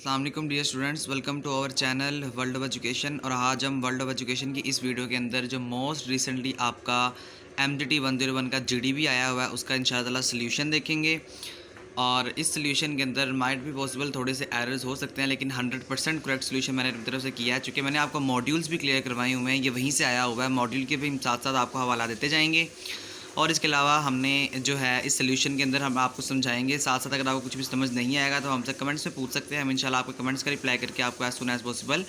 अस्सलाम वालेकुम dear students, welcome to our channel world of education. और आज हम वर्ल्ड ऑफ एजुकेशन की इस वीडियो के अंदर जो मोस्ट रिसेंटली आपका MDT 101 का GDB आया हुआ है उसका इंशाअल्लाह सल्यूशन देखेंगे। और इस सल्यूशन के अंदर माइट भी पॉसिबल थोड़े से एरर्स हो सकते हैं, लेकिन 100% करेक्ट सल्यूशन मैंने अपनी तरफ से किया है। चूँकि मैंने आपको मॉड्यूल्स भी क्लियर करवाए हुए हैं, ये वहीं से आया हुआ है। मॉड्यूल के भी साथ साथ आपको हवाला देते जाएंगे। और इसके अलावा हमने जो है इस सॉल्यूशन के अंदर हम आपको समझाएंगे। साथ साथ अगर आपको कुछ भी समझ नहीं आएगा तो हमसे कमेंट्स में पूछ सकते हैं। हम इंशाल्लाह आपके कमेंट्स का रिप्लाई करके आपको एज सुन एज पॉसिबल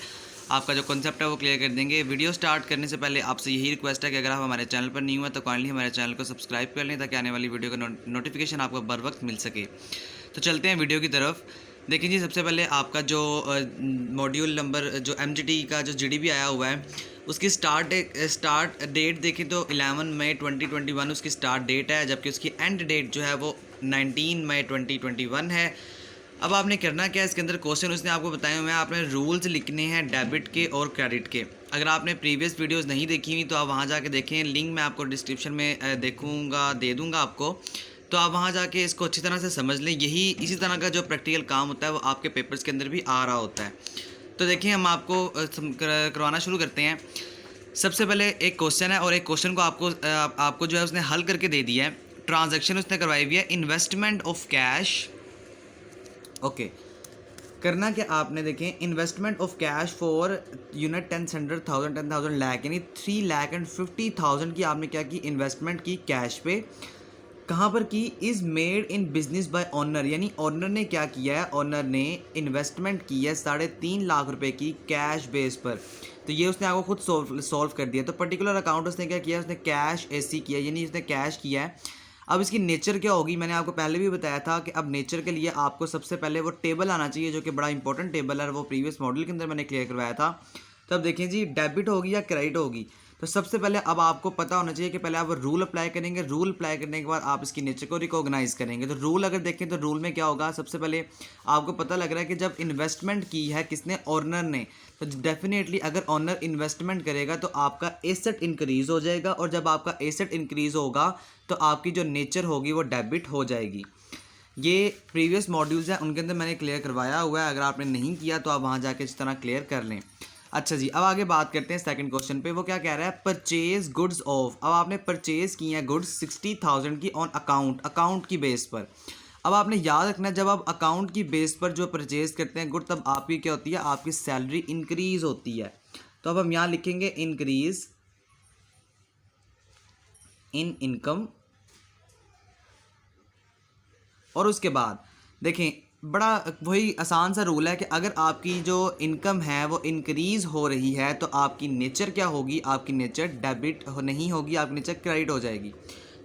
आपका जो कॉन्सेप्ट है वो क्लियर कर देंगे। वीडियो स्टार्ट करने से पहले आपसे यही रिक्वेस्ट है कि अगर आप हमारे चैनल पर न्यू है तो काइंडली हमारे चैनल को सब्सक्राइब कर लें ताकि आने वाली वीडियो का नोटिफिकेशन आपको बर वक्त मिल सके। तो चलते हैं वीडियो की तरफ। देखिए जी, सबसे पहले आपका जो मॉड्यूल नंबर जो MGT का जो GDB आया हुआ है उसकी स्टार्ट डेट देखें तो 11 मई 2021 उसकी स्टार्ट डेट है, जबकि उसकी एंड डेट जो है वो 19 मई 2021 है। अब आपने करना क्या है, इसके अंदर क्वेश्चन उसने आपको बताए हुए हैं। आपने रूल्स लिखने हैं डेबिट के और क्रेडिट के। अगर आपने प्रीवियस वीडियोस नहीं देखी हुई तो आप वहाँ जाके देखें, लिंक मैं आपको डिस्क्रिप्शन में दे दूँगा आपको। तो आप वहाँ जाके इसको अच्छी तरह से समझ लें। यही इसी तरह का जो प्रैक्टिकल काम होता है वो आपके पेपर्स के अंदर भी आ रहा होता है। तो देखिए, हम आपको करवाना शुरू करते हैं। सबसे पहले एक क्वेश्चन है और एक क्वेश्चन को आपको जो है उसने हल करके दे दिया है। ट्रांजैक्शन उसने करवाई हुई है इन्वेस्टमेंट ऑफ कैश। ओके, करना क्या आपने, देखें, investment of cash for unit 10,000 lakh, यानी 3,50,000 की आपने क्या की, इन्वेस्टमेंट की कैश पे। कहाँ पर की, is made in business by honour, यानी ऑनर ने क्या किया है, ऑनर ने इन्वेस्टमेंट की है 3.5 लाख रुपए की कैश बेस पर। तो ये उसने आपको खुद सॉल्व कर दिया। तो पर्टिकुलर अकाउंट उसने क्या किया, उसने कैश एसी किया, यानी उसने कैश किया है। अब इसकी नेचर क्या होगी, मैंने आपको पहले भी बताया था कि अब नेचर के लिए आपको सबसे पहले वो टेबल आना चाहिए, जो कि बड़ा इंपॉर्टेंट टेबल है। वो प्रीवियस मॉडल के अंदर मैंने क्लियर करवाया था। तो अब देखें जी, डेबिट होगी या क्रेडिट होगी। तो सबसे पहले अब आपको पता होना चाहिए कि पहले आप रूल अप्लाई करेंगे। रूल अप्लाई करने के बाद आप इसकी नेचर को रिकॉग्नाइज करेंगे। तो रूल अगर देखें तो रूल में क्या होगा, सबसे पहले आपको पता लग रहा है कि जब इन्वेस्टमेंट की है किसने, ऑनर ने, तो डेफिनेटली अगर ऑनर इन्वेस्टमेंट करेगा तो आपका एसेट इंक्रीज़ हो जाएगा। और जब आपका एसेट इंक्रीज़ होगा तो आपकी जो नेचर होगी वो डेबिट हो जाएगी। ये प्रीवियस मॉड्यूल्स हैं उनके अंदर मैंने क्लियर करवाया हुआ है। अगर आपने नहीं किया तो आप वहाँ जाके इस तरह क्लियर कर लें। अच्छा जी, अब आगे बात करते हैं सेकंड क्वेश्चन पे। वो क्या कह रहा है, परचेज गुड्स ऑफ। अब आपने परचेज की है गुड्स 60,000 की ऑन अकाउंट की बेस पर। अब आपने याद रखना है, जब आप अकाउंट की बेस पर जो परचेज करते हैं गुड, तब आपकी क्या होती है, आपकी सैलरी इंक्रीज होती है। तो अब हम यहाँ लिखेंगे इंक्रीज इन इनकम। और उसके बाद देखें, बड़ा वही आसान सा रूल है कि अगर आपकी जो इनकम है वो इंक्रीज़ हो रही है तो आपकी नेचर क्या होगी, आपकी नेचर डेबिट नहीं होगी, आपकी नेचर क्रेडिट हो जाएगी।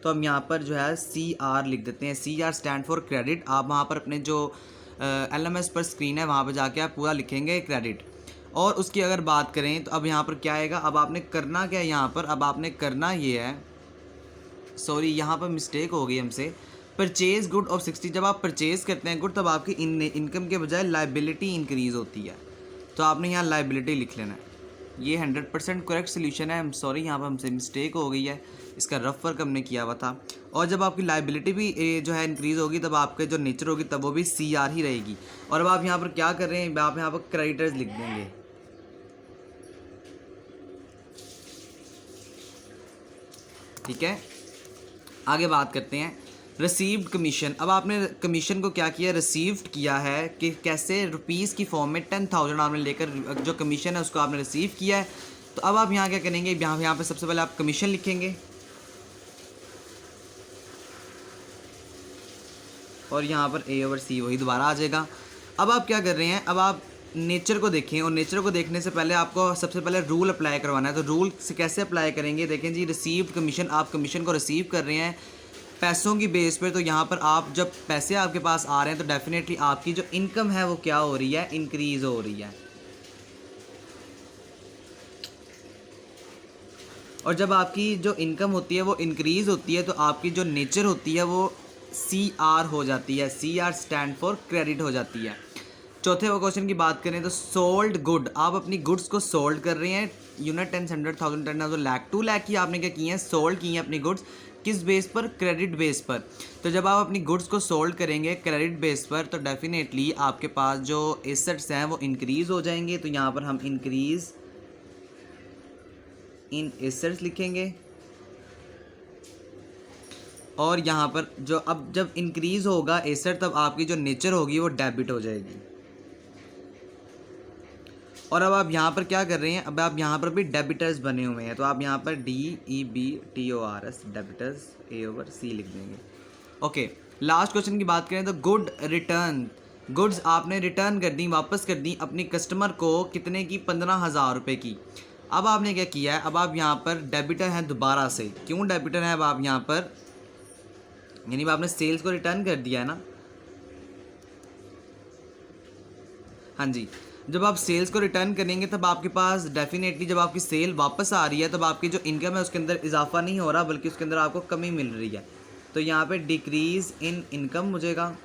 तो हम यहाँ पर जो है CR लिख देते हैं। CR stand for credit. आप वहाँ पर अपने जो LMS पर स्क्रीन है वहाँ पर जाके आप पूरा लिखेंगे क्रेडिट। और उसकी अगर बात करें तो अब यहाँ पर क्या आएगा, अब आपने करना क्या है यहाँ पर, अब आपने करना ये है, सॉरी यहाँ पर मिस्टेक हो गई हमसे। परचेज गुड ऑफ 60, जब आप परचेज करते हैं गुड तब आपकी इनकम के बजाय लाइबिलिटी इंक्रीज़ होती है। तो आपने यहाँ लाइबिलिटी लिख लेना है। ये 100% करेक्ट सोल्यूशन है। सॉरी यहाँ पर हमसे मिस्टेक हो गई है, इसका रफ वर्क हमने किया हुआ था। और जब आपकी लाइबिलिटी भी जो है इंक्रीज़ होगी तब आपके जो नेचर होगी तब वो भी CR ही रहेगी। और अब आप यहाँ पर क्या कर रहे हैं, आप यहाँ पर क्रेडिटर्स लिख देंगे। ठीक है, आगे बात करते हैं रिसीव्ड कमीशन। अब आपने कमीशन को क्या किया, रिसीव्ड किया है कि कैसे, रुपीज़ की फॉर्म में 10,000 आपने लेकर जो कमीशन है उसको आपने रिसीव किया है। तो अब आप यहाँ क्या करेंगे, यहाँ पे सबसे पहले आप कमीशन लिखेंगे और यहाँ पर A/C वही दोबारा आ जाएगा। अब आप क्या कर रहे हैं, अब आप नेचर को देखें। और नेचर को देखने से पहले आपको सबसे पहले रूल अप्लाई करवाना है। तो रूल से कैसे अप्लाई करेंगे, देखें जी, रिसीव्ड कमीशन, आप कमीशन को रिसीव कर रहे हैं पैसों की बेस पर। तो यहाँ पर आप जब पैसे आपके पास आ रहे हैं तो डेफिनेटली आपकी जो इनकम है वो क्या हो रही है, इंक्रीज़ हो रही है। और जब आपकी जो इनकम होती है वो इंक्रीज़ होती है तो आपकी जो नेचर होती है वो CR हो जाती है। CR स्टैंड फॉर क्रेडिट हो जाती है। चौथे क्वेश्चन की बात करें तो सोल्ड गुड, आप अपनी गुड्स को सोल्ड कर रहे हैं यूनिट 10,000 लाख 2 लाख की आपने क्या की है, सोल्ड की है अपनी गुड्स किस बेस पर? क्रेडिट बेस पर। तो जब आप अपनी गुड्स को सोल्ड करेंगे क्रेडिट बेस पर तो डेफिनेटली आपके पास जो एसेट्स हैं वो इंक्रीज़ हो जाएंगे। तो यहाँ पर हम इंक्रीज़ इन एसेट्स लिखेंगे और यहाँ पर जो अब जब इंक्रीज़ होगा एसेट तब आपकी जो नेचर होगी वो डेबिट हो जाएगी। और अब आप यहाँ पर क्या कर रहे हैं, अब आप यहाँ पर भी डेबिटर्स बने हुए हैं तो आप यहाँ पर DEBTORS डेबिटर्स A/C लिख देंगे। ओके, लास्ट क्वेश्चन की बात करें तो गुड रिटर्न, गुड्स आपने रिटर्न कर दी, वापस कर दी अपनी कस्टमर को, कितने की? 15,000 रुपये की। अब आपने क्या किया है, अब आप यहाँ पर डेबिटर हैं दोबारा से। क्यों डेबिटर है अब आप यहाँ पर? यानी आपने सेल्स को रिटर्न कर दिया है ना। हाँ जी, जब आप सेल्स को रिटर्न करेंगे तब आपके पास डेफिनेटली जब आपकी सेल वापस आ रही है तब आपकी जो इनकम है उसके अंदर इजाफा नहीं हो रहा बल्कि उसके अंदर आपको कमी मिल रही है। तो यहाँ पे डिक्रीज़ इन इनकम हो जाएगा।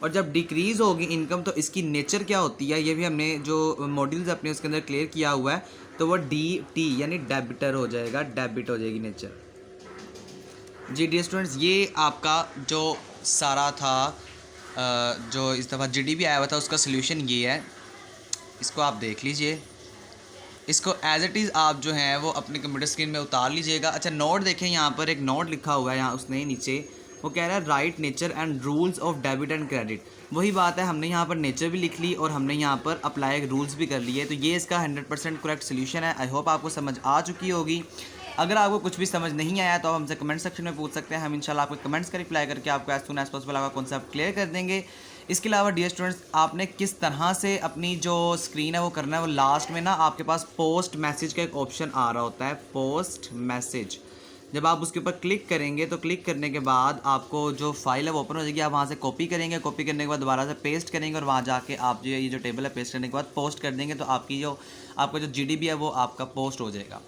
और जब डिक्रीज़ होगी इनकम तो इसकी नेचर क्या होती है ये भी हमने जो मॉड्यूल्स अपने उसके अंदर क्लियर किया हुआ है। तो वो DT यानी डेबिटर हो जाएगा, डेबिट हो जाएगी नेचर। जी डियर स्टूडेंट्स, ये आपका जो सारा था जो इस दफ़ा GDP आया हुआ था उसका सल्यूशन ये है। इसको आप देख लीजिए, इसको एज इट इज़ आप जो हैं वो अपने कंप्यूटर स्क्रीन में उतार लीजिएगा। अच्छा, नोट देखें, यहाँ पर एक नोट लिखा हुआ है, यहाँ उसने नीचे वो कह रहा है right nature and rules of debit and credit. वही बात है, हमने यहाँ पर नेचर भी लिख ली और हमने यहाँ पर अप्लाई रूल्स भी कर लिए। तो ये इसका 100% करेक्ट सोल्यूशन है। आई होप आपको समझ आ चुकी होगी। अगर आपको कुछ भी समझ नहीं आया तो आप हमसे कमेंट सेक्शन में पूछ सकते हैं। हम इंशाल्लाह आपको कमेंट्स का रिप्लाई करके आपको एज सून एज पॉसिबल आपका कॉन्सेप्ट क्लियर कर देंगे। इसके अलावा डियर स्टूडेंट्स, आपने किस तरह से अपनी जो स्क्रीन है वो करना है, वो लास्ट में ना आपके पास पोस्ट मैसेज का एक ऑप्शन आ रहा होता है, पोस्ट मैसेज। जब आप उसके ऊपर क्लिक करेंगे तो क्लिक करने के बाद आपको जो फाइल है वो ओपन हो जाएगी। आप वहाँ से कॉपी करेंगे, कॉपी करने के बाद दोबारा से पेस्ट करेंगे और वहाँ जाके आप जो ये जो टेबल है पेस्ट करने के बाद पोस्ट कर देंगे तो आपकी जो आपका जो GDP है वो आपका पोस्ट हो जाएगा।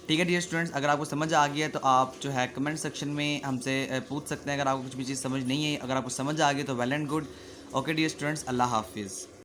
ठीक है डियर स्टूडेंट्स, अगर आपको समझ आ गया है तो आप जो है कमेंट सेक्शन में हमसे पूछ सकते हैं। अगर आपको कुछ भी चीज़ समझ नहीं है, अगर आपको समझ आ गई तो well and good. Okay dear students, Allah हाफिज़।